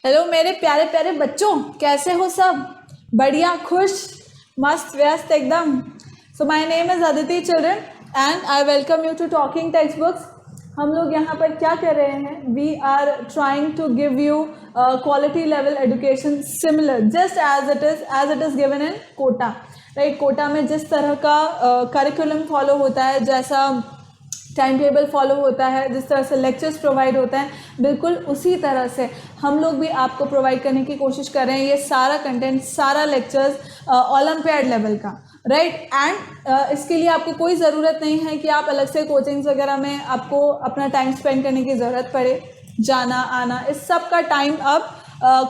Hello मेरे प्यारे प्यारे बच्चों, कैसे हो सब? बढ़िया, खुश, मस्त, व्यस्त एकदम। So my name is Aditi children and I welcome you to talking text books. हम लोग यहाँ पर क्या कर रहे हैं? We are trying to give you quality level education similar just as it is given in Kota, right. Kota में जिस तरह का करिकुलम फॉलो होता है, जैसा टाइम टेबल फॉलो होता है, जिस तरह से लेक्चर्स प्रोवाइड होते हैं, बिल्कुल उसी तरह से हम लोग भी आपको प्रोवाइड करने की कोशिश कर रहे हैं। ये सारा कंटेंट, सारा लेक्चर्स ओलंपियाड लेवल का, राइट। एंड इसके लिए आपको कोई ज़रूरत नहीं है कि आप अलग से कोचिंग्स वगैरह में आपको अपना टाइम स्पेंड करने की ज़रूरत पड़े। जाना आना इस सब का टाइम अब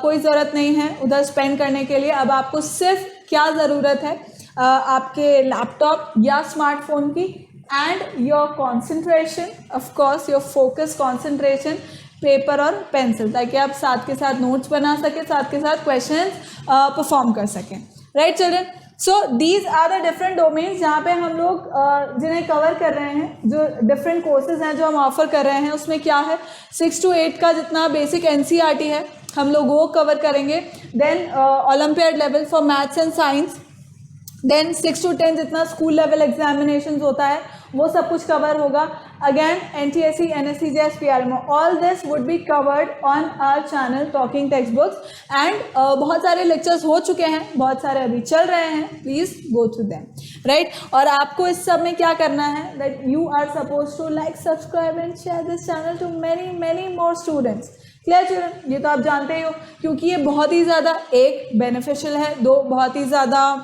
कोई ज़रूरत नहीं है उधर स्पेंड करने के लिए। अब आपको सिर्फ क्या ज़रूरत है, आपके लैपटॉप या स्मार्टफोन की, and your concentration, of course your focus, concentration, paper और पेंसिल, ताकि आप साथ के साथ नोट्स बना सकें, साथ के साथ क्वेश्चंस परफॉर्म कर सकें, right children. So these are the different domains जहाँ पे हम लोग जिन्हें कवर कर रहे हैं, जो डिफरेंट कोर्सेज हैं जो हम ऑफर कर रहे हैं। उसमें क्या है, 6 to 8 का जितना बेसिक NCERT है हम लोग वो कवर करेंगे। Then olympiad level for maths and science, then 6 to 10 जितना स्कूल लेवल एग्जामिनेशन होता है वो सब कुछ कवर होगा। Again NTSE, NSE, JS, PRMO, all this would be covered on our channel talking text books. And बहुत सारे लेक्चर्स हो चुके हैं, बहुत सारे अभी चल रहे हैं, please go through them, right. और आपको इस सब में क्या करना है, that you are suppose to like, subscribe and share this channel to many many more students. Clear children? ये तो आप जानते ही हो, क्योंकि ये बहुत ही ज़्यादा एक बेनिफिशियल है, दो बहुत ही ज़्यादा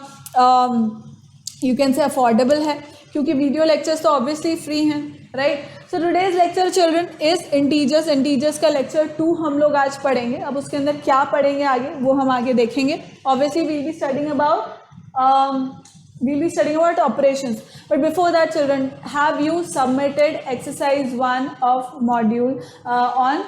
यू कैन से अफोर्डेबल है, क्योंकि वीडियो लेक्चर्स तो ऑब्वियसली फ्री हैं, right. So today's lecture children is integers. Integers का लेक्चर 2 हम लोग आज पढ़ेंगे। अब उसके अंदर क्या पढ़ेंगे आगे वो हम आगे देखेंगे। Obviously we'll be studying about operations, but before that children, have you submitted exercise 1 of module on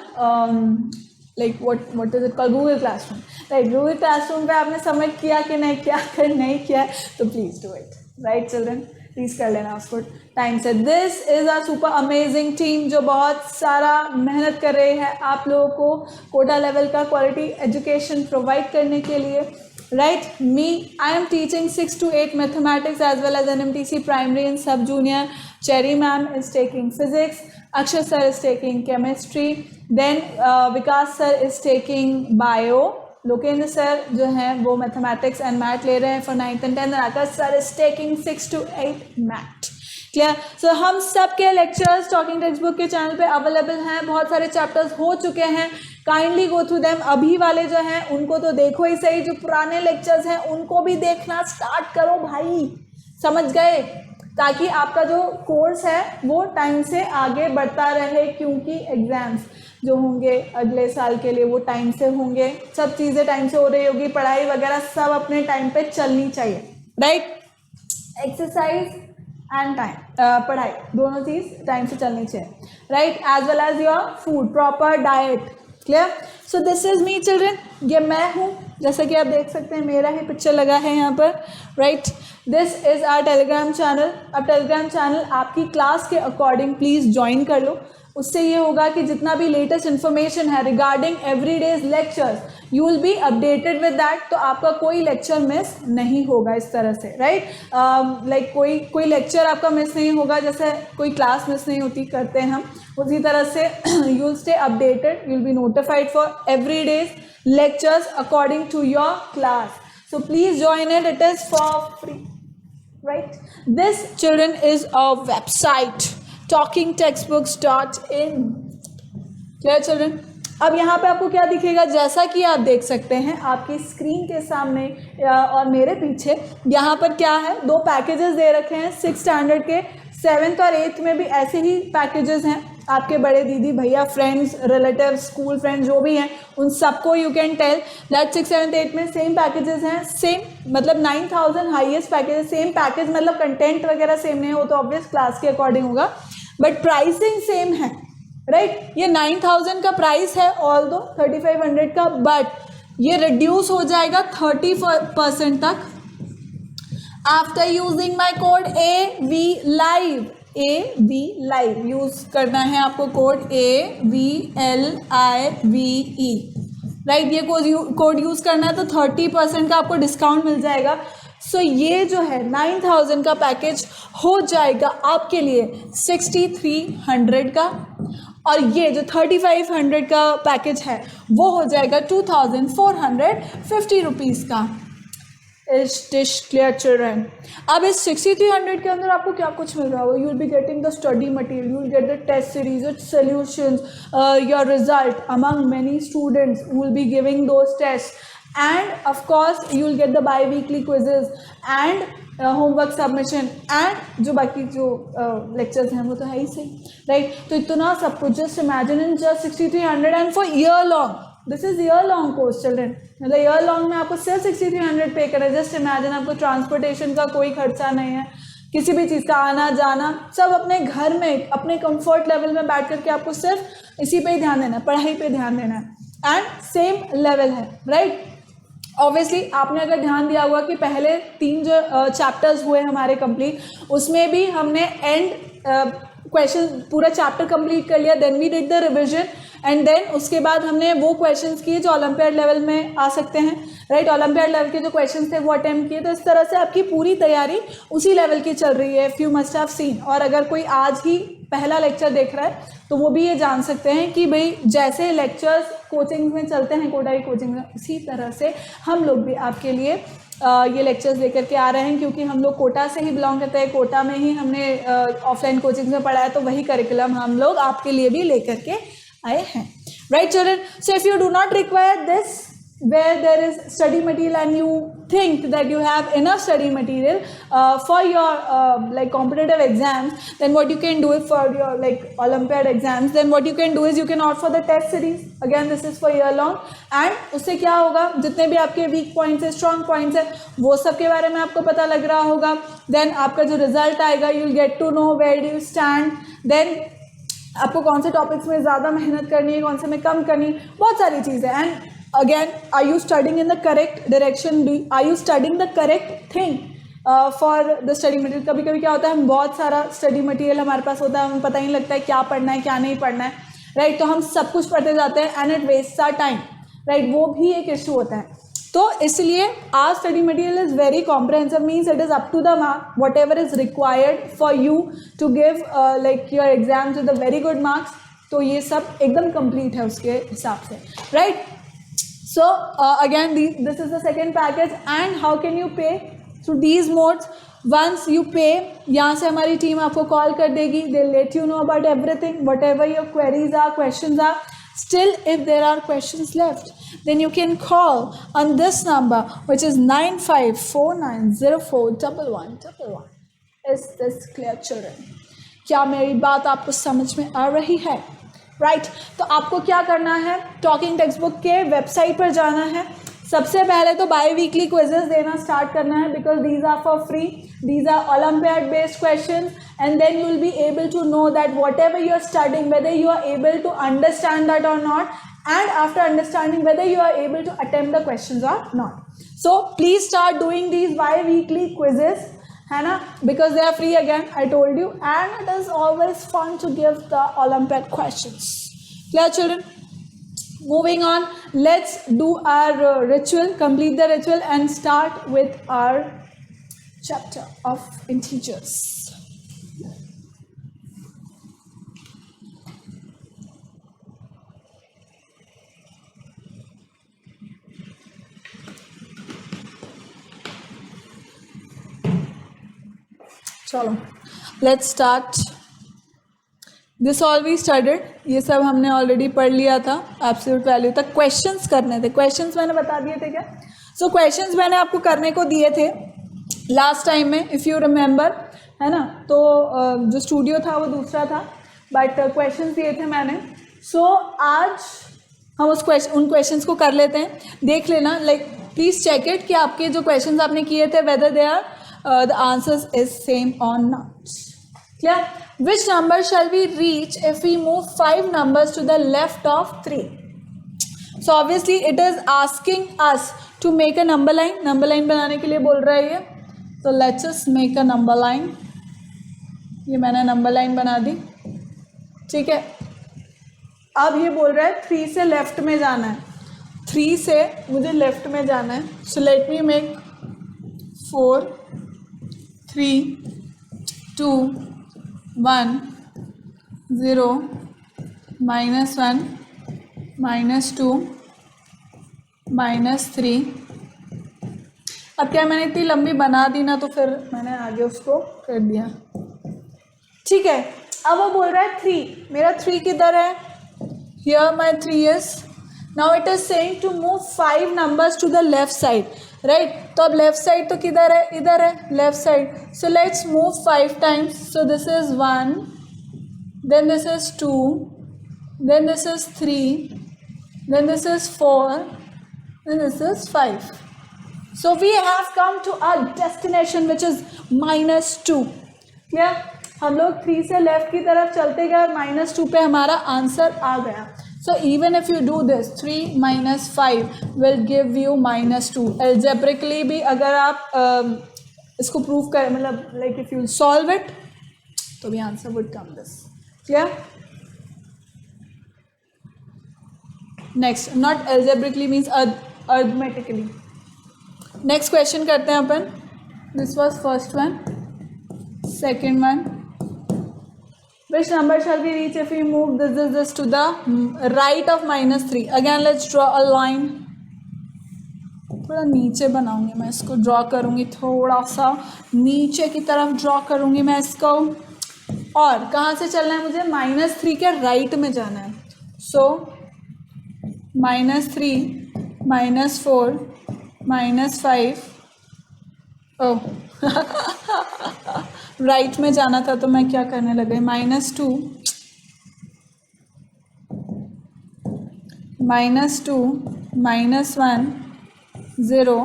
like what is it called, Google classroom, right. Google classroom पे आपने सबमिट किया कि नहीं किया? अगर नहीं किया तो please do it, right children, please कर लेना उसको टाइम से। This is a super amazing team जो बहुत सारा मेहनत कर रही है आप लोगों को कोटा लेवल का क्वालिटी एजुकेशन प्रोवाइड करने के लिए, right? I am teaching 6 to 8 mathematics as well as NMTC primary and sub junior. Cherry ma'am is taking physics, Akshay sir is taking chemistry, then Vikas sir is taking bio, Lokendra sir जो हैं वो mathematics and math ले रहे हैं for 9th and 10th, Aakash sir is taking 6 to 8 math. Clear? So हम सब के lectures talking text book के चैनल पे अवेलेबल हैं। बहुत सारे चैप्टर्स हो चुके हैं, काइंडली गो थ्रू देम। अभी वाले जो हैं उनको तो देखो ही सही, जो पुराने लेक्चर्स हैं उनको भी देखना स्टार्ट करो भाई, समझ गए? ताकि आपका जो कोर्स है वो टाइम से आगे बढ़ता रहे, क्योंकि एग्जाम्स जो होंगे अगले साल के लिए वो टाइम से होंगे, सब चीज़ें टाइम से हो रही होगी, पढ़ाई वगैरह सब अपने टाइम पे चलनी चाहिए, राइट। एक्सरसाइज एंड टाइम, पढ़ाई दोनों चीज़ टाइम से चलनी चाहिए, right, as well as your food, proper diet. Clear? So this is me children, ये मैं हूँ, जैसा कि आप देख सकते हैं मेरा ही पिक्चर लगा है यहाँ पर, right. This is our Telegram channel. अब टेलीग्राम चैनल आपकी क्लास के अकॉर्डिंग प्लीज़ ज्वाइन कर लो। उससे ये होगा कि जितना भी लेटेस्ट इन्फॉर्मेशन है regarding everyday's lectures, you will be updated with that, तो आपका कोई लेक्चर मिस नहीं होगा इस तरह से, राइट। लाइक कोई लेक्चर आपका मिस नहीं होगा, जैसे कोई क्लास मिस नहीं होती करते हैं हम, उसी तरह से you will stay updated, you will be notified for everyday's lectures according to your class. So please join it. It is for free, right? This children is a website, talkingtextbooks.in. Clear children? अब यहाँ पे आपको क्या दिखेगा, जैसा कि आप देख सकते हैं आपकी स्क्रीन के सामने और मेरे पीछे, यहाँ पर क्या है, 2 पैकेजेस दे रखे हैं 6th स्टैंडर्ड के। 7th और 8th में भी ऐसे ही पैकेजेस हैं। आपके बड़े दीदी भैया, फ्रेंड्स, रिलेटिव्स, स्कूल फ्रेंड्स जो भी हैं, उन सबको यू कैन टेल दैट 6, 7, 8 में सेम पैकेजेस हैं। सेम मतलब 9000 हाईएस्ट पैकेज, सेम पैकेज मतलब कंटेंट वगैरह सेम नहीं हो तो ऑब्वियस क्लास के अकॉर्डिंग होगा, बट प्राइसिंग सेम है, राइट। ये 9000 का प्राइस है, ऑल दो 3500 का, बट ये रिड्यूस हो जाएगा 30% तक after using my code AVLIVE। AVLIVE use करना है आपको, कोड AVLIVE, राइट। ये कोड यूज़ करना है तो 30% का आपको डिस्काउंट मिल जाएगा। सो ये जो है 9000 का पैकेज हो जाएगा आपके लिए 6300 का, और ये जो 3500 का पैकेज है वो हो जाएगा 2450 रुपीज़ का। Is this clear children? अब इस 6300 के अंदर आपको क्या कुछ मिल रहा होगा? You will be getting the study material, you will get the test series with solutions, your result among many students who will be giving those tests, and of course you will get the bi-weekly quizzes and homework submission, and जो बाकी जो lectures हैं वो तो है ही सही, right. तो इतना सब कुछ, just imagine in just 6300 and for year long, this is year long course children, मतलब ईयर लॉन्ग में आपको सिर्फ 6300 पे करें। जस्ट इमेजिन, आपको ट्रांसपोर्टेशन का कोई खर्चा नहीं है, किसी भी चीज़ का आना जाना सब अपने घर में अपने कंफर्ट लेवल में बैठ करके आपको सिर्फ इसी पे ही ध्यान देना है, पढ़ाई पे ध्यान देना है, एंड सेम लेवल है, राइट। ऑब्वियसली आपने अगर ध्यान दिया होगा कि पहले 3 जो चैप्टर्स हुए हमारे कंप्लीट, उसमें भी हमने एंड क्वेश्चन पूरा चैप्टर कंप्लीट कर लिया, then we did the revision, and then उसके बाद हमने वो क्वेश्चंस किए जो ओलंपियाड लेवल में आ सकते हैं, राइट। ओलंपियाड लेवल के जो क्वेश्चंस थे वो अटेम्प्ट किए। तो इस तरह से आपकी पूरी तैयारी उसी लेवल की चल रही है, if you must have seen. और अगर कोई आज ही पहला लेक्चर देख रहा है तो वो भी ये जान सकते हैं कि भाई जैसे लेक्चर्स कोचिंग में चलते हैं, कोटा की कोचिंग में, उसी तरह से हम लोग भी आपके लिए ये लेक्चर्स लेकर के आ रहे हैं, क्योंकि हम लोग कोटा से ही बिलोंग करते हैं, कोटा में ही हमने ऑफलाइन कोचिंग में पढ़ा है, तो वही करिकुलम हम लोग आपके लिए भी लेकर के आए हैं, right children. So if you do not require this, where there is study material and you think that you have enough study material for your like competitive exams, then what you can do is for your like Olympiad exams, then what you can do is you can opt for the test series. Again, this is for year long, and उससे क्या होगा, जितने भी आपके week points है, strong points है, वो सब के बारे में आपको पता लग रहा होगा। देन आपका जो रिजल्ट आएगा, you will get to know where do you stand, then आपको कौन से टॉपिक्स में ज़्यादा मेहनत करनी है, कौन से में कम करनी, बहुत सारी चीज़ें। And again, are you studying in the correct direction? Are you studying the correct thing for the study material? कभी कभी क्या होता है, हम बहुत सारा स्टडी मटेरियल हमारे पास होता है, हमें पता ही नहीं लगता है क्या पढ़ना है क्या नहीं पढ़ना है, राइट। तो हम सब कुछ पढ़ते जाते हैं and it waste our time, right. वो भी एक इशू होता है। तो इसलिए our study material is very comprehensive, means it is up to the mark, whatever is required for you to give like your exams with the very good marks. तो ये सब एकदम कंप्लीट है उसके हिसाब से, right. So again, this is the second package, and how can you pay? Through these modes. Once you pay, यहाँ से हमारी टीम आपको कॉल कर देगी, they'll let you know about everything, whatever your queries are, questions are. Still, if there are questions left, then you can call on this number, which is 9549041111. Is this clear, children? क्या मेरी बात आपको समझ में आ रही है? Right तो आपको क्या करना है, टॉकिंग टेक्स्ट बुक के वेबसाइट पर जाना है। सबसे पहले तो बाई वीकली क्विजेस देना स्टार्ट करना है, because these are for free, these are olympiad based question, and then you will be able to know that whatever you are studying, whether you are able to understand that और not, and after understanding whether you are able to attempt the questions और not. So please start doing these by weekly quizzes, है ना, because they are free again, I told you, and it is always fun to give the Olympiad questions. Clear, children? Moving on, let's do our ritual, complete the ritual, and start with our chapter of integers. चलो let's start. This all we studied, ये सब हमने already पढ़ लिया था absolute value तक। Questions करने थे, क्वेश्चंस मैंने बता दिए थे क्या? सो क्वेश्चंस मैंने आपको करने को दिए थे लास्ट टाइम में, इफ़ यू रिमेंबर, है ना। तो जो स्टूडियो था वो दूसरा था, बट क्वेश्चंस दिए थे मैंने। सो आज हम उन क्वेश्चंस को कर लेते हैं, देख लेना, लाइक प्लीज़ चेक इट कि आपके जो क्वेश्चंस आपने किए थे whether they are the answers is same or not. Clear? Which number shall we reach if we move 5 numbers to the left of 3? So obviously it is asking us to make a number line. Number line बनाने के लिए बोल रहा है ये, तो let's just make a number line. ये मैंने number line बना दी, ठीक है। अब ये बोल रहा है 3 से लेफ्ट में जाना है। 3 से मुझे लेफ्ट में जाना है. So let me make 4 3 2 1 0 -1 -2 -3. अब क्या मैंने इतनी लंबी बना दी ना, तो फिर मैंने आगे उसको कर दिया. ठीक है. अब वो बोल रहा है 3. मेरा 3 किधर है? Here my 3 is. Now it is saying to move 5 numbers to the left side, right. तो अब लेफ्ट साइड तो किधर है? इधर है, left side. So let's move 5 times. So this is 1, then this is 2, then this is 3, then this is 4, then this is 5. So we have come to our destination which is -2. Clear? हम लोग 3 से left की तरफ चलते गए और -2 पे हमारा आंसर आ गया. So even if you do this, 3 - 5 will give you -2. Algebraically भी अगर आप इसको प्रूव करें, मतलब like if you solve it, तो भी answer would come this. Clear? Next, not algebraically means arithmetically. Next question करते हैं अपन. This was first one. Second one, which number shall be reach if you move this to the right of -3. Again let's draw a line. थोड़ा नीचे बनाऊंगी मैं इसको, draw करूंगी थोड़ा सा नीचे की तरफ ड्रॉ करूंगी मैं इसको. और कहाँ से चलना है मुझे? -3 के राइट में जाना है. सो -3 -4 -5. ओह राइट में जाना था तो मैं क्या करने लगे? -2 -2 -1 0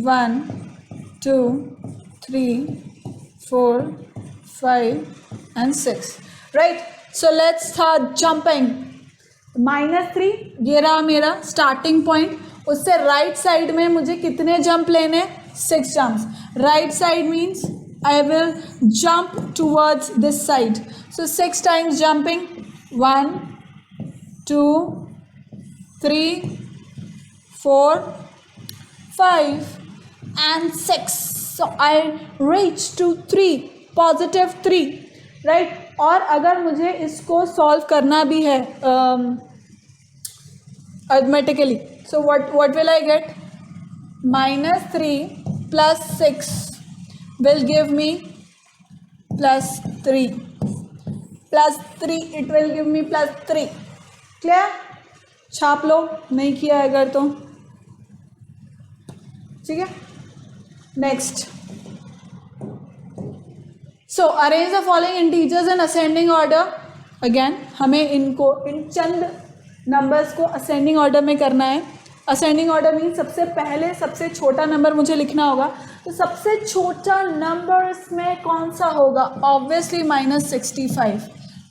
1 2 3 4 5 and 6. Right? So let's start jumping. -3 ये रहा मेरा स्टार्टिंग पॉइंट. उससे राइट साइड में मुझे कितने जंप लेने? 6 jumps. Right side means I will jump towards this side. So 6 times jumping. 1 2 3 4 5 and 6. So I reach to 3, +3. Right. और अगर मुझे इसको सॉल्व करना भी है arithmetically, so what will I get? -3 + 6 will give me +3. +3 it will give me +3. Clear? छाप लो नहीं किया है अगर तो. ठीक है. Next. So arrange the following integers in ascending order. Again हमें इनको इन चंद नंबर्स को असेंडिंग ऑर्डर में करना है. असेंडिंग ऑर्डर मीन सबसे पहले सबसे छोटा नंबर मुझे लिखना होगा. तो सबसे छोटा नंबर इसमें कौन सा होगा? Obviously -65.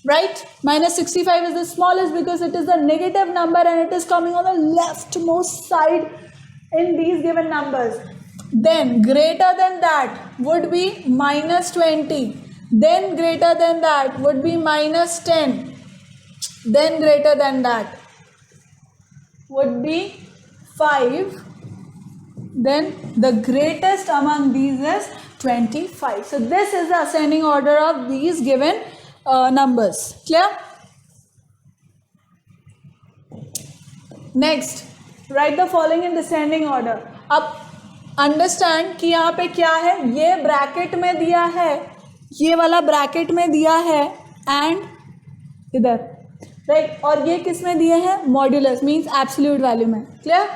Right? -65 is the smallest because it is the negative number and it is coming on the left most side in these given numbers. Then greater than that would be -20. Then greater than that would be -10. Then greater than that would be 5. Then the greatest among these is 25. So this is the ascending order of these given numbers. Clear? Next, write the following in descending order. अब understand कि यहाँ पे क्या है. ये bracket में दिया है, ये वाला ब्रैकेट में दिया है एंड इधर, राइट. और ये किस में दिए हैं? मॉड्यूलस मीन्स एब्सोल्यूट वैल्यू में. Clear?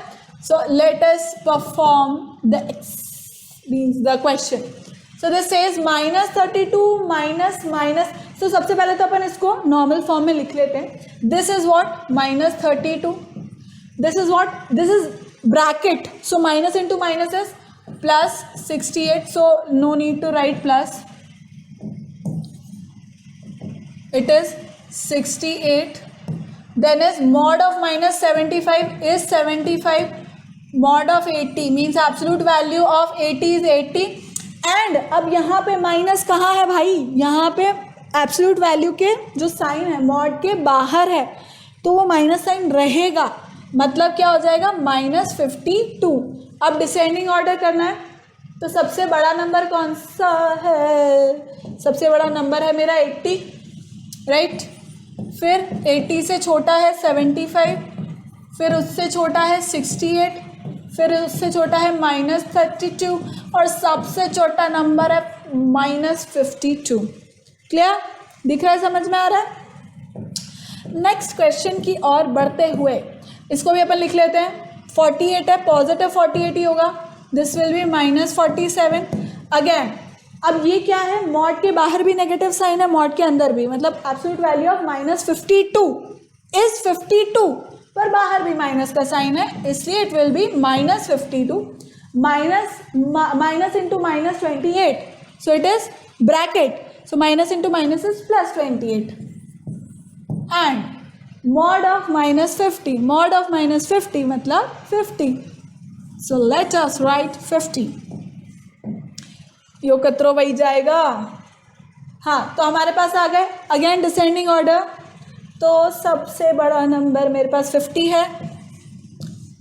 So let us perform the question. So this says -32 minus. तो सबसे पहले तो अपन इसको नॉर्मल फॉर्म में लिख लेते हैं. This is what? -32. This is what? This is bracket. So minus into minus is +68. So no need to write plus. It is 68. Then is mod of -75 is 75. Mod of 80 means absolute value of 80 is 80. And अब यहाँ पे minus कहाँ है भाई? यहाँ पे absolute value के जो साइन है मॉड के बाहर है, तो वो माइनस साइन रहेगा. मतलब क्या हो जाएगा -52। अब डिसेंडिंग ऑर्डर करना है, तो सबसे बड़ा नंबर कौन सा है? सबसे बड़ा नंबर है मेरा 80, राइट। फिर 80 से छोटा है 75, फिर उससे छोटा है 68, फिर उससे छोटा है -32 और सबसे छोटा नंबर है -52। क्लियर? दिख रहा है, समझ में आ रहा है? नेक्स्ट क्वेश्चन की ओर बढ़ते हुए इसको भी अपन लिख लेते हैं। 48 है, पॉजिटिव 48 ही होगा, दिस विल बी -47 अगेन। अब ये क्या है, मॉड के बाहर भी नेगेटिव साइन है, मॉड के अंदर भी, मतलब एब्सोल्यूट वैल्यू ऑफ -52 इज 52, पर बाहर भी माइनस का साइन है, इसलिए it will B -52 minus into -28, so it is bracket, so minus into minus is +28 and mod of -50, mod of -50 मतलब 50, सो लेट अस राइट 50। यो कतरो वही जाएगा। हाँ, तो हमारे पास आ गए अगेन डिसेंडिंग ऑर्डर। तो सबसे बड़ा नंबर मेरे पास 50 है,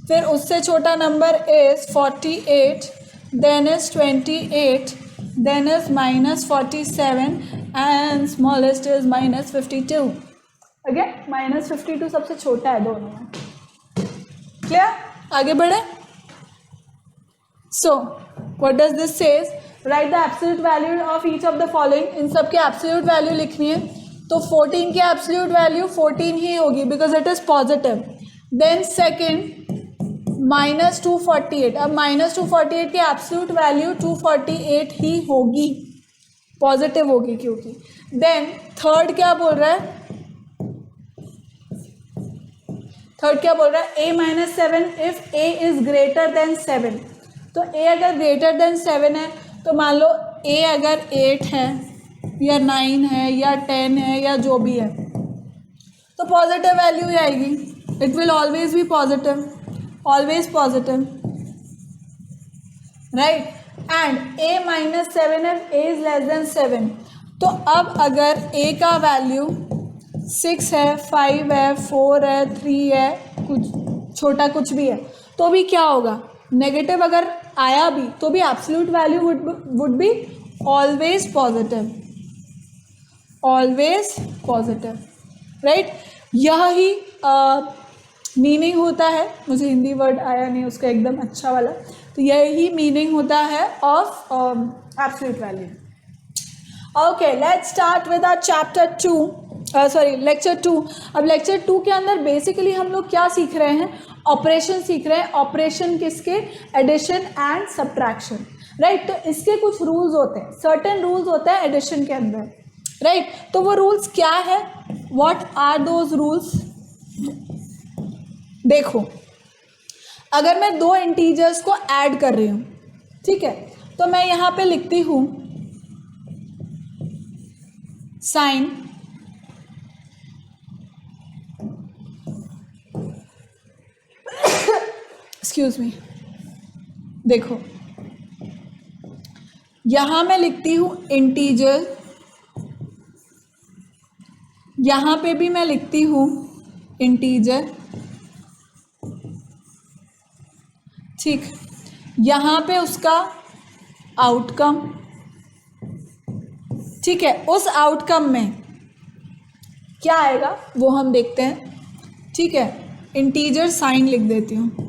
फिर उससे छोटा number is 48, then is 28, then is -47 and smallest is -52। Again -52 सबसे छोटा है दोनों में। क्लियर? आगे बढ़े। So what does this says? Write the absolute value of each of the following. इन सब के एब्सोल्यूट वैल्यू लिखनी है, तो 14 की एब्सोल्यूट वैल्यू 14 ही होगी because it is positive. Then second -248, अब -248 की एब्सोल्यूट वैल्यू 248 ही होगी, पॉजिटिव होगी क्योंकि। देन थर्ड क्या बोल रहा है, थर्ड क्या बोल रहा है, a-7 if a is greater than 7। तो a अगर ग्रेटर देन 7 है तो मान लो a अगर 8 है या 9 है या 10 है या जो भी है, तो पॉजिटिव वैल्यू ही आएगी। It will always be positive, always positive, right. And a-7 if a is less than 7। तो अब अगर a का वैल्यू 6 है, 5 है, 4 है, 3 है, कुछ छोटा कुछ भी है, तो भी क्या होगा, नेगेटिव अगर आया भी तो भी absolute value would be always positive, always positive, right. यह ही मीनिंग होता है, मुझे हिंदी वर्ड आया नहीं उसका एकदम अच्छा वाला, तो यही मीनिंग होता है of absolute value. Okay, let's start with our chapter 2, lecture 2। अब लेक्चर 2 के अंदर बेसिकली हम लोग क्या सीख रहे हैं, ऑपरेशन सीख रहे हैं। ऑपरेशन किसके, एडिशन एंड सब्ट्रैक्शन, राइट। तो इसके कुछ रूल्स होते हैं, सर्टेन रूल्स होते हैं एडिशन के अंदर, राइट। तो वो रूल्स क्या है, व्हाट आर दोज रूल्स? देखो, अगर मैं दो इंटीजर्स को ऐड कर रही हूँ, ठीक है, तो मैं यहाँ पे लिखती हूँ साइन एक्सक्यूज मी, देखो यहां मैं लिखती हूं इंटीजर, यहां पे भी मैं लिखती हूं इंटीजर, ठीक। यहां पे उसका आउटकम, ठीक है। उस आउटकम में क्या आएगा वो हम देखते हैं, ठीक है। इंटीजर साइन लिख देती हूँ।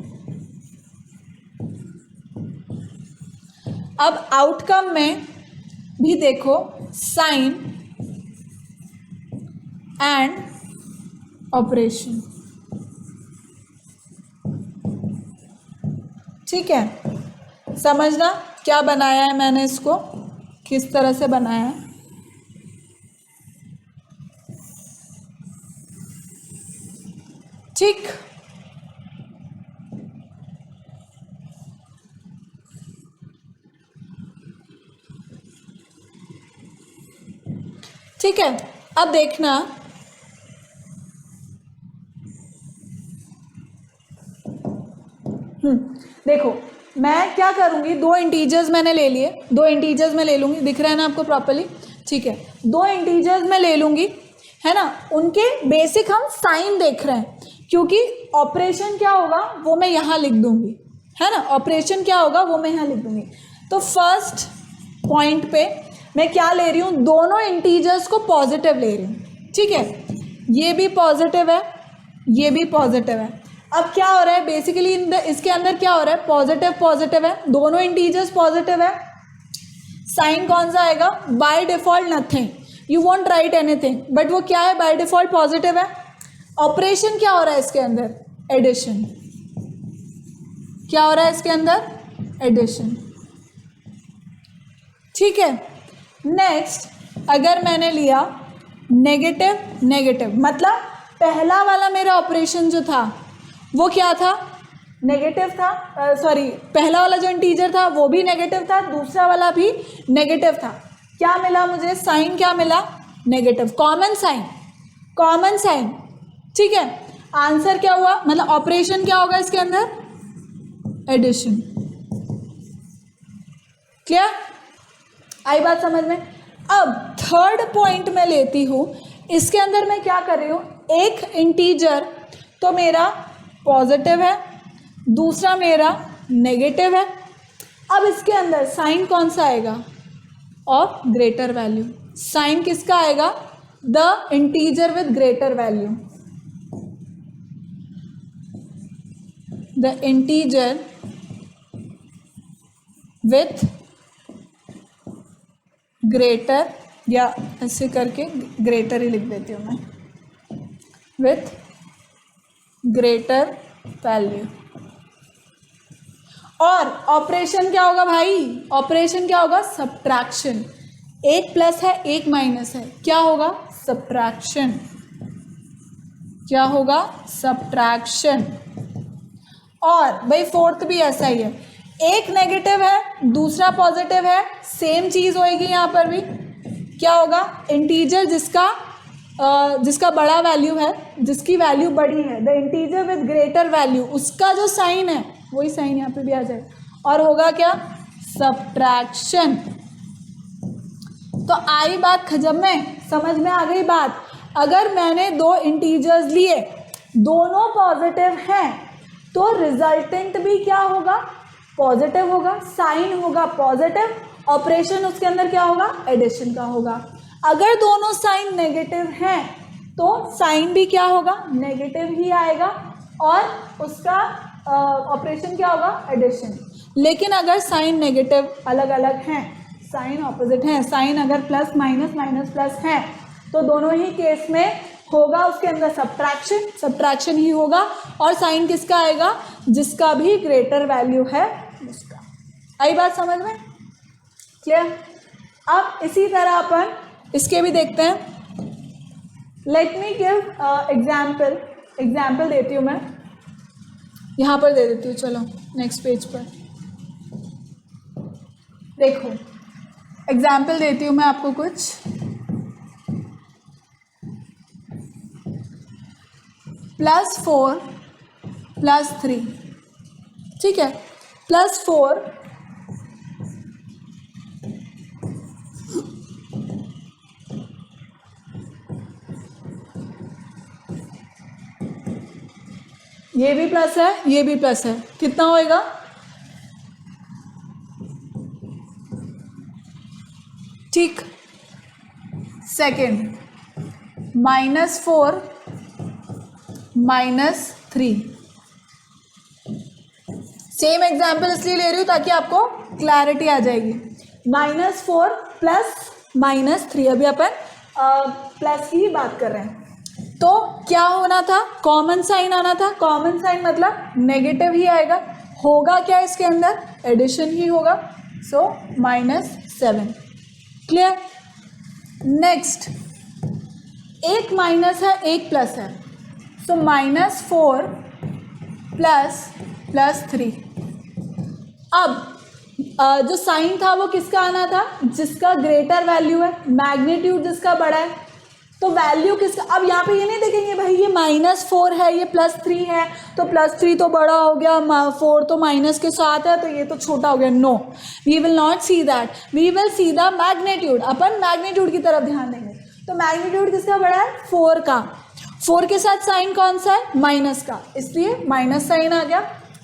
अब आउटकम में भी देखो साइन एंड ऑपरेशन, ठीक है। समझना क्या बनाया है मैंने, इसको किस तरह से बनाया है। ठीक, ठीक है। अब देखना, देखो मैं क्या करूंगी, दो इंटीजर्स मैंने ले लिए, दो इंटीजर्स मैं ले लूंगी, दिख रहा है ना आपको प्रॉपर्ली, ठीक है। दो इंटीजर्स मैं ले लूंगी, है ना, उनके बेसिक हम साइन देख रहे हैं क्योंकि ऑपरेशन क्या होगा वो मैं यहाँ लिख दूंगी, है ना, ऑपरेशन क्या होगा वो मैं यहाँ लिख दूंगी। तो फर्स्ट पॉइंट पे मैं क्या ले रही हूँ, दोनों इंटीजर्स को पॉजिटिव ले रही हूँ, ठीक है, ये भी पॉजिटिव है, ये भी पॉजिटिव है। अब क्या हो रहा है बेसिकली इसके अंदर क्या हो रहा है, पॉजिटिव पॉजिटिव है, दोनों इंटीजर्स पॉजिटिव है, साइन कौन सा आएगा, by default nothing, you want right anything, but वो क्या है बाय डिफॉल्ट पॉजिटिव है। ऑपरेशन क्या हो रहा है इसके अंदर, एडिशन, क्या हो रहा है इसके अंदर, एडिशन, ठीक है। नेक्स्ट अगर मैंने लिया नेगेटिव नेगेटिव, मतलब पहला वाला मेरा ऑपरेशन जो था वो क्या था, नेगेटिव था, सॉरी पहला वाला जो इंटीजर था वो भी नेगेटिव था, दूसरा वाला भी नेगेटिव था, क्या मिला मुझे, साइन क्या मिला, negative, common sign, common sign, ठीक है। आंसर क्या हुआ, मतलब ऑपरेशन क्या होगा इसके अंदर, एडिशन, क्लियर, आई बात समझ में। अब थर्ड पॉइंट मैं लेती हूँ, इसके अंदर मैं क्या कर रही हूँ, एक इंटीजर तो मेरा पॉजिटिव है, दूसरा मेरा नेगेटिव है। अब इसके अंदर साइन कौन सा आएगा, ऑफ ग्रेटर वैल्यू, साइन किसका आएगा, the integer with greater value, the integer with greater, या ऐसे करके ग्रेटर ही लिख देती हूँ मैं, विथ ग्रेटर वैल्यू। और ऑपरेशन क्या होगा भाई, ऑपरेशन क्या होगा, सब्ट्रैक्शन, एक प्लस है एक माइनस है, क्या होगा, सब्ट्रैक्शन, क्या होगा, सब्ट्रैक्शन। और भाई फोर्थ भी ऐसा ही है, एक नेगेटिव है दूसरा पॉजिटिव है, सेम चीज होएगी यहाँ पर भी, क्या होगा, इंटीजर जिसका बड़ा वैल्यू है, जिसकी वैल्यू बड़ी है, the integer with greater value, उसका जो साइन है वही साइन यहाँ पे भी आ जाए, और होगा क्या, सब्ट्रैक्शन। तो आई बात जब में समझ में आ गई बात, अगर मैंने दो इंटीजर्स लिए दोनों पॉजिटिव हैं तो रिजल्टेंट भी क्या होगा, पॉजिटिव होगा, साइन होगा पॉजिटिव, ऑपरेशन उसके अंदर क्या होगा, एडिशन का होगा। अगर दोनों साइन नेगेटिव हैं तो साइन भी क्या होगा, नेगेटिव ही आएगा, और उसका ऑपरेशन क्या होगा, एडिशन। लेकिन अगर साइन नेगेटिव अलग अलग हैं, साइन ऑपोजिट हैं, साइन अगर प्लस माइनस माइनस प्लस हैं, तो दोनों ही केस में होगा उसके अंदर सब्ट्रैक्शन, सब्ट्रैक्शन ही होगा, और साइन किसका आएगा, जिसका भी ग्रेटर वैल्यू है उसका। आई बात समझ में, क्लियर। अब इसी तरह अपन इसके भी देखते हैं, लेट मी गिव एग्जाम्पल देती हूँ मैं, यहाँ पर दे देती हूँ, चलो नेक्स्ट पेज पर देखो, एग्जाम्पल देती हूँ मैं आपको कुछ, +4 +3, ठीक है, +4 ये भी प्लस है, ये भी प्लस है, कितना होएगा, ठीक। सेकेंड -4 -3, सेम एग्जाम्पल इसलिए ले रही हूँ ताकि आपको क्लैरिटी आ जाएगी। -4 प्लस -3, अभी अपन प्लस की ही बात कर रहे हैं, तो क्या होना था, कॉमन साइन आना था, कॉमन साइन मतलब नेगेटिव ही आएगा, होगा क्या इसके अंदर, एडिशन ही होगा, सो -7, क्लियर। नेक्स्ट एक माइनस है एक प्लस है, सो -4 +3। अब जो साइन था वो किसका आना था, जिसका ग्रेटर वैल्यू है, मैग्नीट्यूड जिसका बड़ा है, तो वैल्यू किसका, अब यहाँ पे ये नहीं देखेंगे भाई ये -4 है ये +3 है तो +3 तो बड़ा हो गया, 4 तो माइनस के साथ है तो ये तो छोटा हो गया, no, we will not see that, we will see the magnitude, अपन मैग्नीट्यूड की तरफ ध्यान देंगे। तो मैग्नीट्यूड किसका बड़ा है, 4 का, 4 के साथ साइन कौन सा है, माइनस का, इसलिए माइनस साइन आ गया।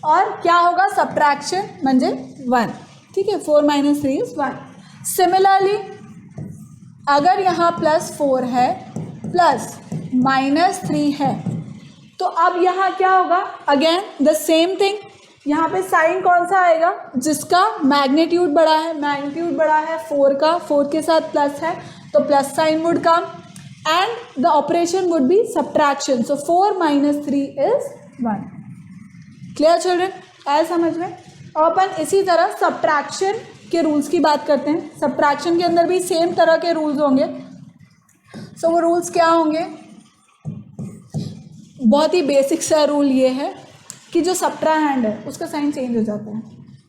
और क्या होगा, सब्ट्रैक्शन म्हणजे 1, ठीक है, 4 - 3 इज 1। सिमिलरली अगर यहाँ +4 है प्लस -3 है, तो अब यहाँ क्या होगा, अगेन द सेम थिंग, यहाँ पे साइन कौन सा आएगा, जिसका मैग्नीट्यूड बड़ा है, मैग्नीट्यूड बड़ा है 4 का, 4 के साथ प्लस है तो plus sign would come and the operation would be subtraction. So 4 - 3 is 1। Clear children, आया समझ में। और अपन इसी तरह सब्ट्रैक्शन के रूल्स की बात करते हैं। सब्ट्रैक्शन के अंदर भी सेम तरह के रूल्स होंगे। सो वो रूल्स क्या होंगे, बहुत ही बेसिक सा रूल ये है कि जो सब्ट्राहैंड है उसका साइन चेंज हो जाता है,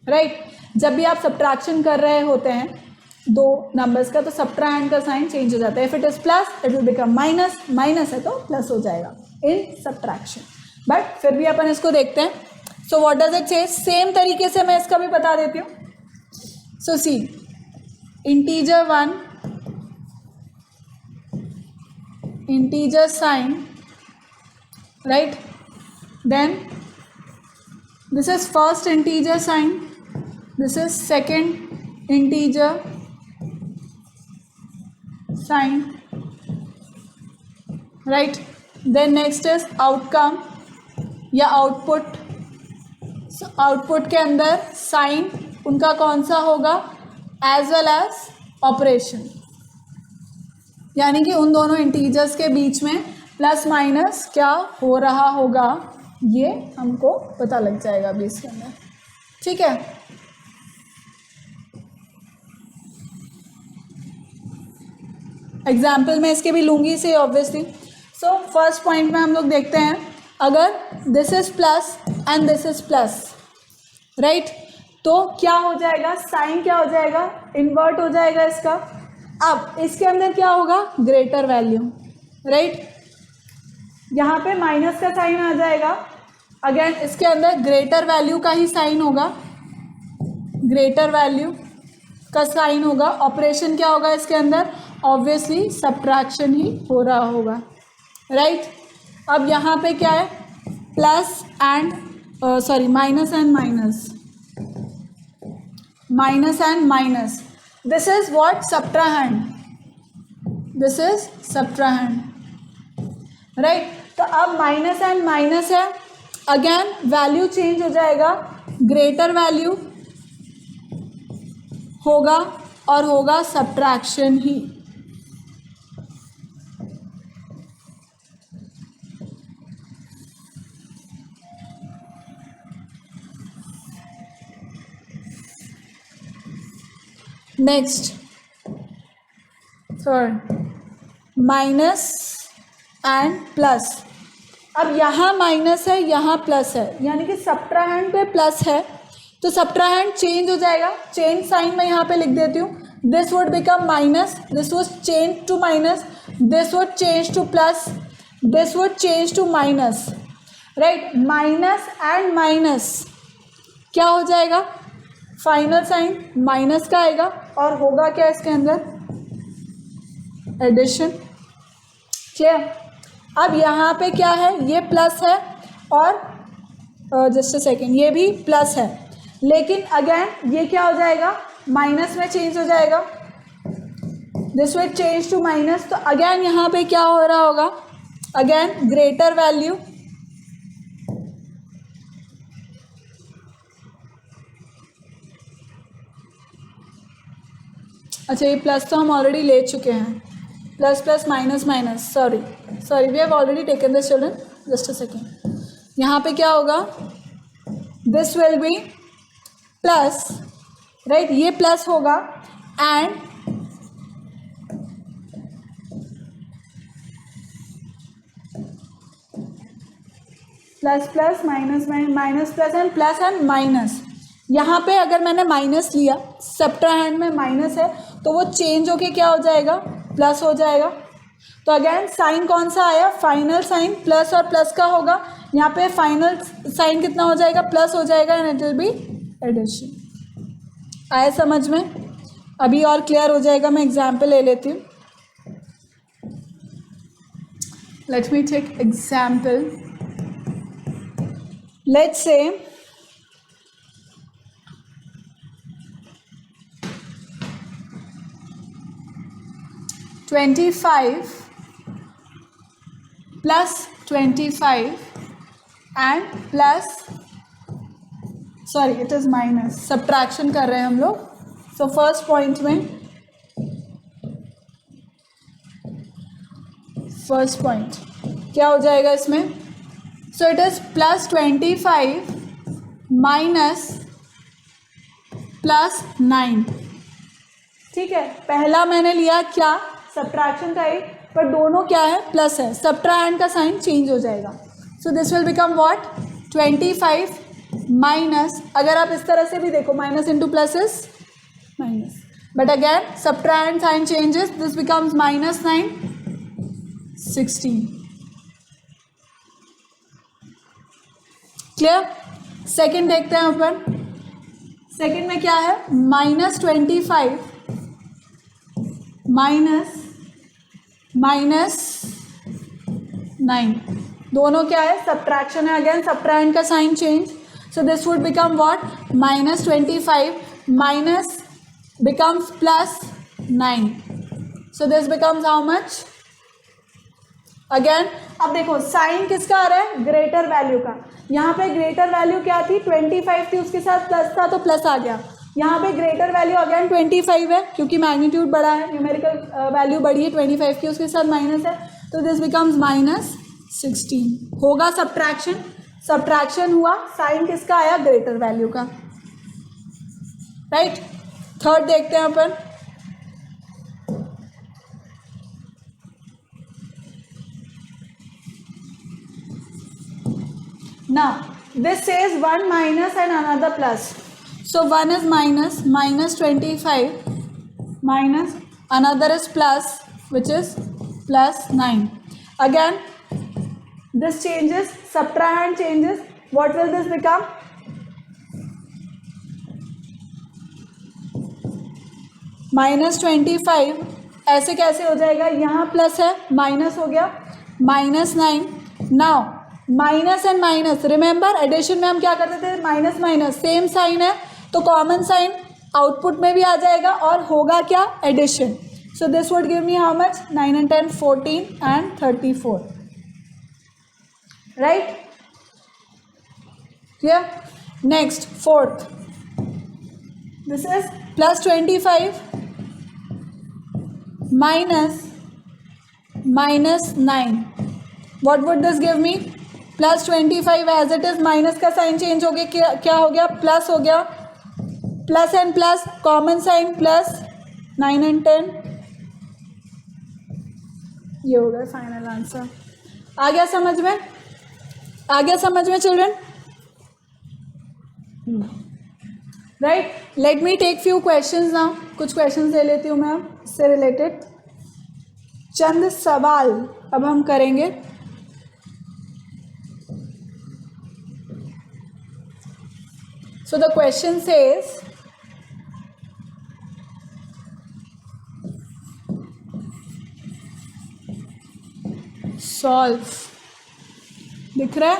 राइट। जब भी आप सब्ट्रैक्शन कर रहे होते हैं दो नंबर्स का, तो सब्ट्राहैंड का साइन चेंज हो जाता है। If it is plus it will become minus, minus है तो प्लस हो जाएगा इन सब्ट्रैक्शन। बट फिर भी अपन इसको देखते हैं। So what does it say, same तरीके से मैं इसका भी बता देती हूँ। So see, integer 1, integer sign, right, then this is first integer sign, this is second integer sign, right, then next is outcome या output। so output के अंदर sign उनका कौन सा होगा, as well as operation, यानी कि उन दोनों इंटीजर्स के बीच में प्लस माइनस क्या हो रहा होगा, ये हमको पता लग जाएगा अभी इसके अंदर, ठीक है। एग्जाम्पल मैं इसके भी लूँगी से ऑब्वियसली। सो फर्स्ट पॉइंट में हम लोग देखते हैं, अगर this is plus and this is plus, right, तो क्या हो जाएगा, साइन क्या हो जाएगा, इन्वर्ट हो जाएगा इसका। अब इसके अंदर क्या होगा, ग्रेटर वैल्यू, राइट, यहाँ पे माइनस का साइन आ जाएगा, अगेन इसके अंदर ग्रेटर वैल्यू का ही साइन होगा, ग्रेटर वैल्यू का साइन होगा। ऑपरेशन क्या होगा इसके अंदर, ऑब्वियसली सब्ट्रैक्शन ही हो रहा होगा, राइट। अब यहाँ पे क्या है, plus and sorry minus and minus, minus and minus, this is what, subtrahend, this is subtrahend, right. तो अब माइनस एंड माइनस है, अगेन वैल्यू चेंज हो जाएगा, ग्रेटर वैल्यू होगा और होगा subtraction he. Next third, minus and plus. अब यहाँ माइनस है, यहाँ प्लस है, यानी कि सब्ट्राहैंड पे प्लस है तो सब्ट्राहैंड चेंज हो जाएगा। चेंज साइन मैं यहाँ पे लिख देती हूँ, this would become minus, this would change to minus, this would change to plus, this would change to minus, right. Minus and minus क्या हो जाएगा, फाइनल साइन माइनस का आएगा और होगा क्या इसके अंदर, एडिशन, क्लियर। अब यहाँ पे क्या है, ये प्लस है और जस्ट अ सेकेंड ये भी प्लस है, लेकिन अगेन ये क्या हो जाएगा, माइनस में चेंज हो जाएगा, this will change to minus. तो अगेन यहाँ पे क्या हो रहा होगा, अगेन ग्रेटर वैल्यू, अच्छा ये प्लस तो हम ऑलरेडी ले चुके हैं, plus plus minus minus, sorry we have already taken this children, just a second. यहाँ पे क्या होगा, this will be plus, right, ये प्लस होगा and plus plus minus minus plus and minus. यहाँ पे अगर मैंने माइनस लिया, सब्ट्राहैंड में माइनस है तो वो चेंज होके क्या हो जाएगा, प्लस हो जाएगा। तो अगेन साइन कौन सा आया, फाइनल साइन प्लस और प्लस का होगा, यहाँ पे फाइनल साइन कितना हो जाएगा, प्लस हो जाएगा and it will be addition. आया समझ में, अभी और क्लियर हो जाएगा, मैं एग्जाम्पल ले लेती हूँ। Let me take example. Let's say 25 plus 25 and plus, sorry it is minus, subtraction कर रहे हैं हम लोग. So first point में, first point क्या हो जाएगा इसमें? So it is plus 25 minus plus 9. ठीक है, पहला मैंने लिया क्या, सब्ट्रैक्शन का एक, पर दोनों क्या है, प्लस है. सब्ट्रैक्ट का साइन चेंज हो जाएगा. So this will become what, 25 minus, अगर आप इस तरह से भी देखो, minus into plus is minus, but again subtract sign changes, this becomes minus 9, 16. Clear? Second देखते हैं अपन. सेकेंड में क्या है, माइनस 25 माइनस 9, दोनों क्या है, सब्ट्रैक्शन है. अगेन सब्ट्रैक्ट का sign change, so this would become what, minus 25 minus becomes plus 9. So this becomes how much. Again अब देखो साइन किसका आ रहा है, ग्रेटर वैल्यू का. यहाँ पे ग्रेटर वैल्यू क्या थी, 25 थी, उसके साथ प्लस था तो प्लस आ गया. यहाँ पे ग्रेटर वैल्यू अगेन 25 है, क्योंकि मैग्नीट्यूड बड़ा है, न्यूमेरिकल वैल्यू बड़ी है 25 की, उसके साथ माइनस है, तो दिस बिकम्स माइनस 16. होगा सब्ट्रैक्शन, सब्ट्रैक्शन हुआ, साइन किसका आया, ग्रेटर वैल्यू का. राइट. थर्ड देखते हैं अपन. Now this says one minus and another plus. So one is minus, minus 25, minus, another is plus, which is plus 9. Again this changes, subtract changes. What will this become? Minus 25 ऐसे कैसे हो जाएगा, यहाँ plus है, minus हो गया, minus 9. Now minus and minus, remember addition में हम क्या करते थे, माइनस माइनस, सेम साइन है तो कॉमन साइन आउटपुट में भी आ जाएगा और होगा क्या, addition. So this would give me how much, 9 and 10 14 and 34. Right. Clear? Next fourth, this is plus 25 minus 9. What would this give me, plus 25 as it is, minus का sign change हो गया, क्या हो गया, प्लस हो गया, plus and plus common sign plus, 9 and 10, ये हो गया फाइनल आंसर. आ गया समझ में, आ गया समझ में children. Right. Let me take few questions now. कुछ क्वेश्चंस ले लेती हूँ मैं इससे रिलेटेड, चंद सवाल अब हम करेंगे. So the question says, solve. दिख रहा है?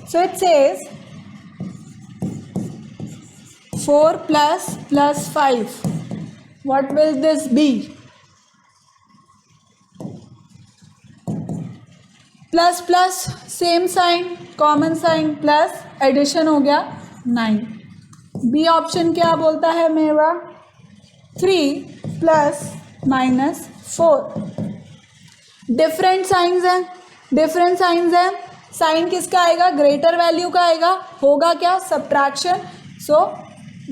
So it says 4 plus 5. What will this be? Plus plus same sign, common sign, plus addition हो गया 9. बी ऑप्शन क्या बोलता है मेरा, 3 प्लस माइनस 4. डिफरेंट साइंस हैं, डिफरेंट साइंस हैं, साइन किसका आएगा, ग्रेटर वैल्यू का आएगा, होगा क्या, सब्ट्रैक्शन, सो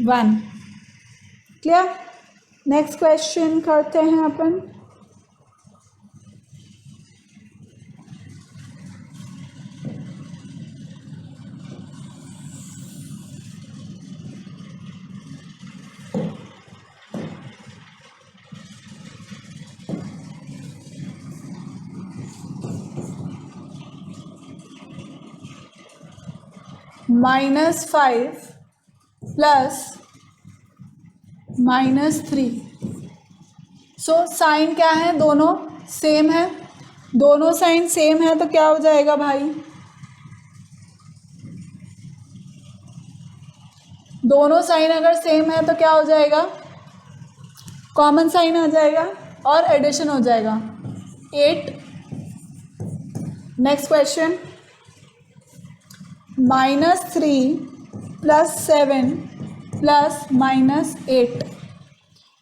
1. क्लियर? नेक्स्ट क्वेश्चन करते हैं अपन. -5 प्लस -3. सो साइन क्या है, दोनों सेम है, दोनों साइन सेम है तो क्या हो जाएगा भाई, दोनों साइन अगर सेम है तो क्या हो जाएगा, कॉमन साइन आ जाएगा और एडिशन हो जाएगा 8। Next question, -3 + 7 + -8।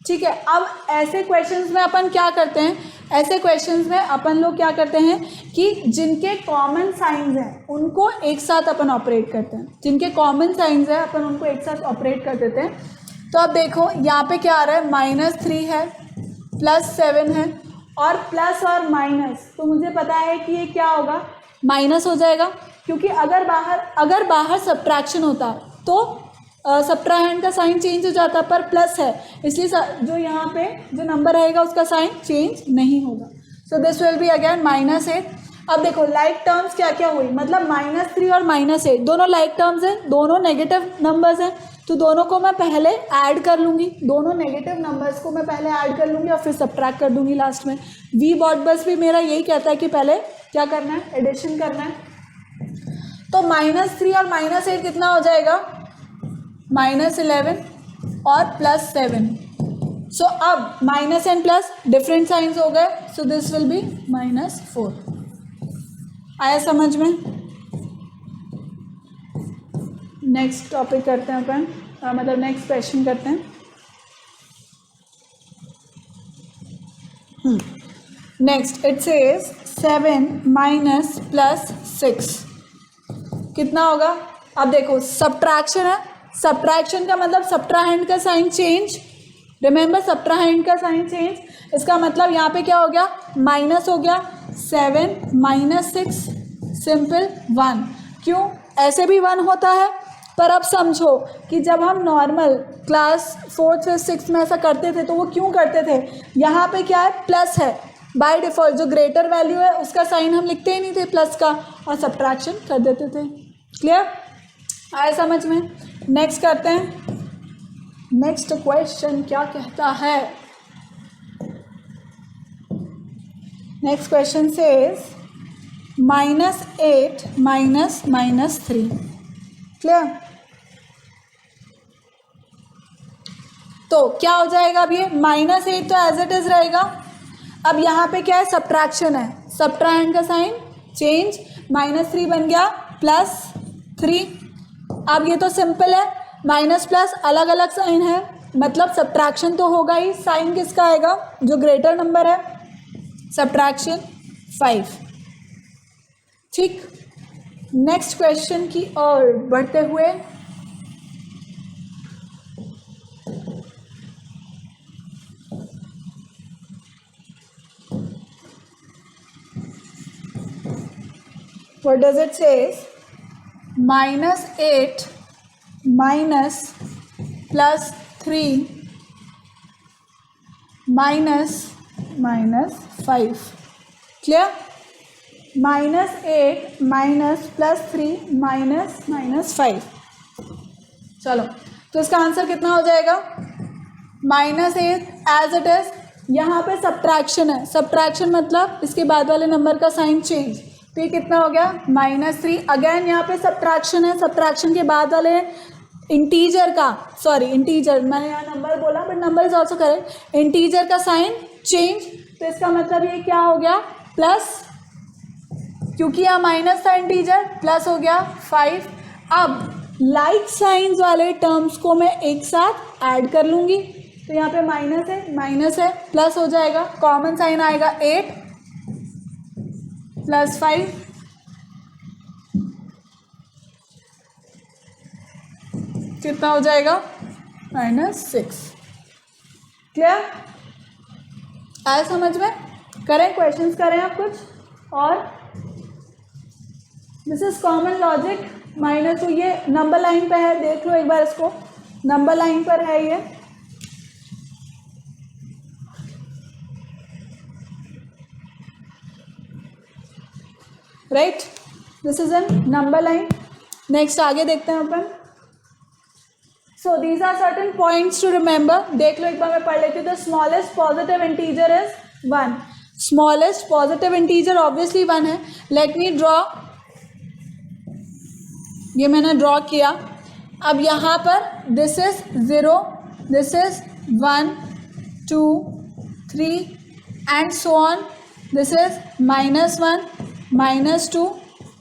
ठीक है, अब ऐसे क्वेश्चंस में अपन क्या करते हैं, ऐसे क्वेश्चंस में अपन लोग क्या करते हैं कि जिनके कॉमन साइंस हैं उनको एक साथ अपन ऑपरेट करते हैं, जिनके कॉमन साइंस हैं अपन उनको एक साथ ऑपरेट कर देते हैं। तो अब देखो यहाँ पे क्या आ रहा है, -3 है, +7 है, और प्लस और माइनस, तो मुझे पता है कि ये क्या होगा, माइनस हो जाएगा, क्योंकि अगर बाहर सब्ट्रैक्शन होता तो सब्ट्राहैंड का साइन चेंज हो जाता, पर प्लस है इसलिए जो यहाँ पे जो नंबर रहेगा उसका साइन चेंज नहीं होगा। सो दिस विल बी अगेन -8। अब देखो लाइक टर्म्स क्या क्या हुई, मतलब -3 और -8 दोनों लाइक टर्म्स हैं, दोनों नेगेटिव नंबर्स हैं, तो दोनों को मैं पहले ऐड कर लूँगी, दोनों नेगेटिव नंबर्स को मैं पहले ऐड कर लूँगी और फिर सब्ट्रैक्ट कर दूँगी लास्ट में। वी बॉट बस भी मेरा यही कहता है कि पहले क्या करना है, एडिशन करना है। तो -3 और -8 कितना हो जाएगा, -11 और +7। सो अब minus and plus different science हो गए, सो दिस विल बी -4। आया समझ में? नेक्स्ट टॉपिक करते हैं अपन, मतलब नेक्स्ट क्वेश्चन करते हैं। नेक्स्ट इट सेज 7 - +6 कितना होगा। अब देखो सब्ट्रैक्शन है, सब्ट्रैक्शन का मतलब सब्ट्राहैंड का साइन चेंज, रिमेंबर सब्ट्राहैंड का साइन चेंज, इसका मतलब यहाँ पे क्या हो गया, माइनस हो गया, 7 - 6 सिंपल 1। क्यों, ऐसे भी 1 होता है, पर अब समझो कि जब हम normal class 4th 5th 6th में ऐसा करते थे तो वो क्यों करते थे, यहाँ पे क्या है, प्लस है, बाय डिफ़ॉल्ट जो ग्रेटर वैल्यू है उसका साइन हम लिखते ही नहीं थे प्लस का, और सब्ट्रैक्शन कर देते थे। क्लियर, आया समझ में? नेक्स्ट करते हैं, नेक्स्ट क्वेश्चन क्या कहता है। Next question says -8 - -3। क्लियर, तो क्या हो जाएगा, अब ये -8 तो एज इट इज रहेगा। अब यहाँ पे क्या है, सब्ट्रैक्शन है, सब्ट्राहैंड का साइन चेंज, -3 बन गया +3। अब ये तो सिंपल है, माइनस प्लस अलग अलग साइन है, मतलब सब्ट्रैक्शन तो होगा ही, साइन किसका आएगा, जो ग्रेटर नंबर है, सब्ट्रैक्शन 5। ठीक, नेक्स्ट क्वेश्चन की ओर बढ़ते हुए, what does it say? -8 - +3 -5। Clear, -8 +3 -5। चलो, तो इसका आंसर कितना हो जाएगा, -8 एज इट इज। यहाँ पे सब्ट्रैक्शन है, सब्ट्रैक्शन मतलब इसके बाद वाले नंबर का साइन चेंज, तो ये कितना हो गया, -3। अगेन यहाँ पे सब्ट्रैक्शन है, सब्ट्रैक्शन के बाद वाले इंटीजर का, सॉरी इंटीजर, मैंने यहाँ नंबर बोला but number is also correct, integer का साइन चेंज, तो इसका मतलब ये क्या हो गया, प्लस, क्योंकि यहाँ माइनस था इंटीजर, प्लस हो गया 5। अब लाइक साइंस वाले टर्म्स को मैं एक साथ ऐड कर लूँगी, तो यहाँ पे माइनस है, प्लस हो जाएगा, कॉमन साइन आएगा 8 + 5 कितना हो जाएगा, -6। क्लियर, आया समझ में? करें क्वेश्चंस, करें आप कुछ और। This is common logic, minus, तो ये नंबर लाइन पे है, देख लो एक बार इसको, नंबर लाइन पर है ये, right, this is an number line. Next आगे देखते हैं अपन। So these are certain points to remember, देख लो एक बार, मैं पढ़ लेती हूँ। The smallest positive integer is 1। Smallest positive integer obviously 1 है. Let me draw. ये मैंने ड्रॉ किया. अब यहाँ पर this is 0, this is 1, 2, 3 and so on. This is -1, -2,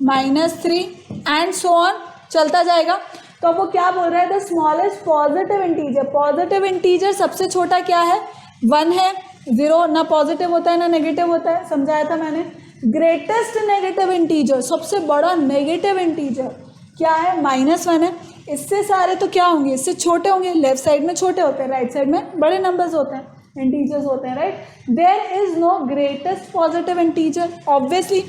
-3 and so on, चलता जाएगा. तो अब वो क्या बोल रहा है, the smallest positive integer. Positive integer सबसे छोटा क्या है, 1 है. 0 ना पॉजिटिव होता है ना नेगेटिव होता है, समझाया था मैंने. ग्रेटेस्ट नेगेटिव इंटीजर, सबसे बड़ा नेगेटिव इंटीजर क्या है, -1 है. इससे सारे तो क्या होंगे, इससे छोटे होंगे. लेफ्ट साइड में छोटे होते हैं, राइट साइड में बड़े नंबर्स होते हैं, इंटीजर्स होते हैं, right. There is no greatest positive integer. Obviously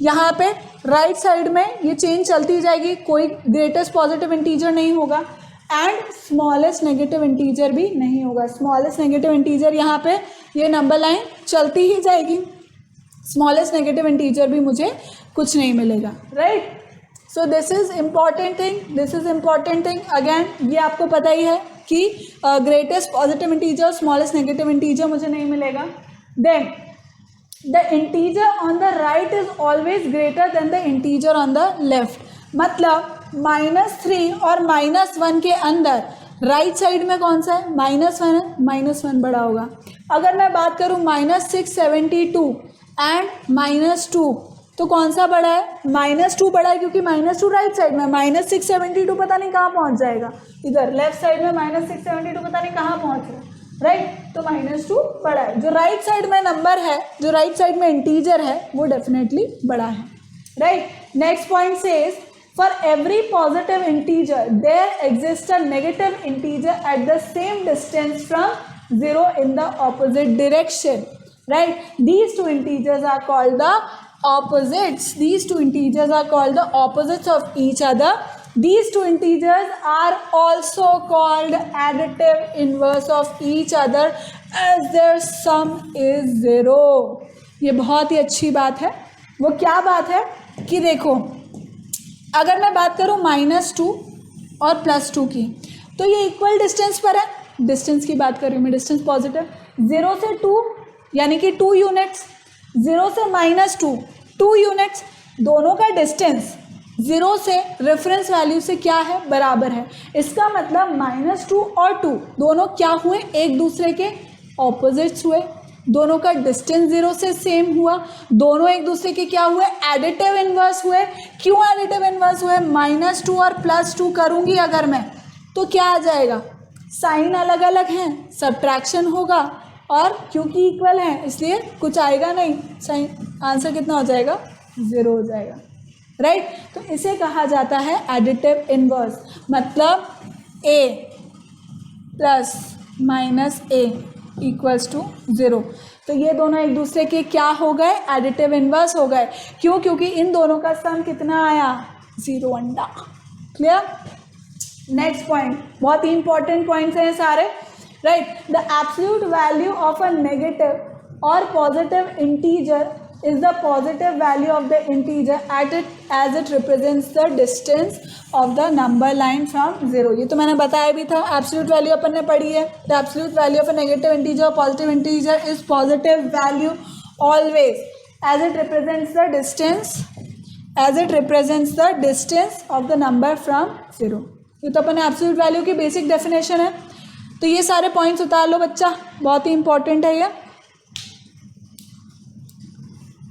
यहाँ पे राइट साइड में ये चेंज चलती जाएगी, कोई ग्रेटेस्ट पॉजिटिव इंटीजर नहीं होगा एंड स्मॉलेस्ट नेगेटिव इंटीजर भी नहीं होगा. स्मॉलेस्ट नेगेटिव इंटीजर यहाँ पे ये नंबर लाइन चलती ही जाएगी. स्मॉलेस्ट नेगेटिव इंटीजर भी मुझे कुछ नहीं मिलेगा, right. So this is important thing, this is important thing. Again ये आपको पता ही है कि greatest positive integer, smallest negative integer मुझे नहीं मिलेगा. Then the integer on the right is always greater than the integer on the left. मतलब -3 और -1 के अंदर राइट साइड में कौन सा है, -1 है, -1 बड़ा होगा. अगर मैं बात करूँ -672 एंड -2, तो कौन सा बड़ा है, -2 बड़ा है, क्योंकि -2 राइट साइड में, -672 पता नहीं कहाँ पहुँच जाएगा. इधर लेफ्ट साइड में -672 पता नहीं कहाँ पहुँच रहा है, राइट. तो -2 बड़ा है. जो राइट साइड में नंबर है, जो राइट साइड में इंटीजर है, वो डेफिनेटली बड़ा है, right. Next point says for every positive integer there exist a negative integer at the same distance from 0 in the opposite direction, right. These two integers are called the opposites. These two integers are called the opposites of each other. These two integers are also called additive inverse of each other as their sum is 0. ये बहुत ही अच्छी बात है. वो क्या बात है कि देखो, अगर मैं बात करूँ -2 और +2 की, तो ये इक्वल डिस्टेंस पर है. डिस्टेंस की बात कर रही हूँ मैं, डिस्टेंस पॉजिटिव. 0 से 2 यानी कि 2 यूनिट्स, 0 से -2 2 यूनिट्स. दोनों का डिस्टेंस 0 से रेफरेंस वैल्यू से क्या है, बराबर है. इसका मतलब -2 और 2 दोनों क्या हुए, एक दूसरे के ऑपोजिट्स हुए. दोनों का डिस्टेंस 0 से सेम हुआ. दोनों एक दूसरे के क्या हुए, एडिटिव इनवर्स हुए. क्यों एडिटिव इनवर्स हुए, -2 और +2 करूँगी अगर मैं, तो क्या आ जाएगा, साइन अलग अलग हैं, सब्ट्रैक्शन होगा. और क्योंकि इक्वल है इसलिए कुछ आएगा नहीं, साइन, आंसर कितना हो जाएगा, 0 हो जाएगा, राइट. तो इसे कहा जाता है एडिटिव इनवर्स. मतलब a + -a = 0. तो ये दोनों एक दूसरे के क्या हो गए, एडिटिव इनवर्स हो गए. क्यों, क्योंकि इन दोनों का सम कितना आया, 0 अंडा. क्लियर. नेक्स्ट पॉइंट, बहुत ही इंपॉर्टेंट पॉइंट्स हैं सारे, right. The absolute value of a negative or positive integer is the positive value of the integer as it represents the distance of the number line from 0. ये तो मैंने बताया भी था, absolute value अपन ने पढ़ी है. The absolute value of a negative integer or positive integer is positive value always as it represents the distance of the number from 0. ये तो अपन absolute value की basic definition है. तो ये सारे पॉइंट्स उतार लो बच्चा, बहुत ही इंपॉर्टेंट है ये.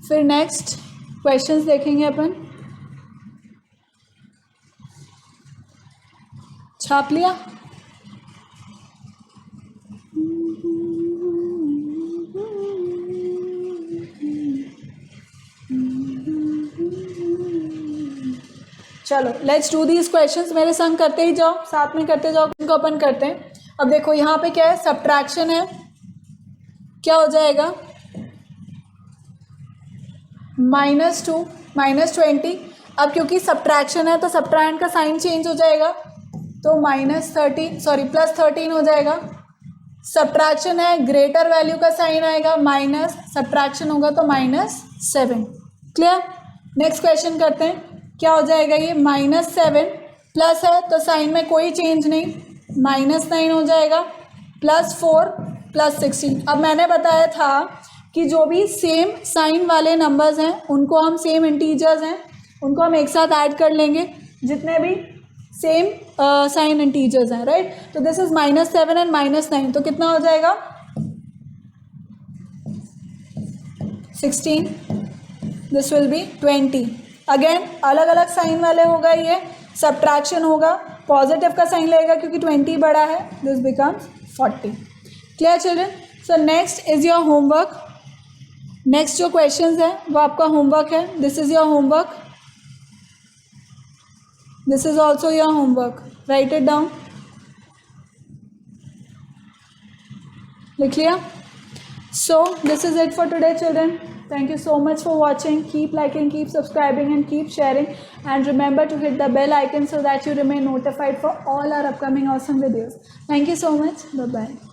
फिर नेक्स्ट क्वेश्चंस देखेंगे अपन. छाप लिया. चलो लेट्स डू दीज क्वेश्चंस. मेरे संग करते ही जाओ, साथ में करते जाओ, इनको अपन करते हैं. अब देखो यहाँ पे क्या है, सब्ट्रैक्शन है. क्या हो जाएगा, -2 -20. अब क्योंकि सब्ट्रैक्शन है तो सब्ट्रैंड का साइन चेंज हो जाएगा, तो +13 हो जाएगा. सब्ट्रैक्शन है, ग्रेटर वैल्यू का साइन आएगा, माइनस, सब्ट्रैक्शन होगा तो -7. क्लियर. नेक्स्ट क्वेश्चन करते हैं. क्या हो जाएगा ये, -7 प्लस है तो साइन में कोई चेंज नहीं, -9 हो जाएगा, +4 +16. अब मैंने बताया था कि जो भी सेम साइन वाले नंबर्स हैं उनको हम, सेम इंटीजर्स हैं उनको हम एक साथ ऐड कर लेंगे, जितने भी सेम साइन इंटीजर्स हैं, राइट। तो दिस इज -7 एंड -9, तो कितना हो जाएगा 16, दिस विल बी 20। अगेन अलग अलग साइन वाले होगा, ये सब्ट्रैक्शन होगा, पॉजिटिव का साइन लगेगा क्योंकि 20 बड़ा है, this becomes 40। Clear children? So next is your homework. Next जो क्वेश्चंस है वो आपका होमवर्क है। This is your homework, this is also your homework, right it down, लिख लिया? So this is it for today, children. Thank you so much for watching. Keep liking, keep subscribing and keep sharing, and remember to hit the bell icon so that you remain notified for all our upcoming awesome videos. Thank you so much. Bye bye.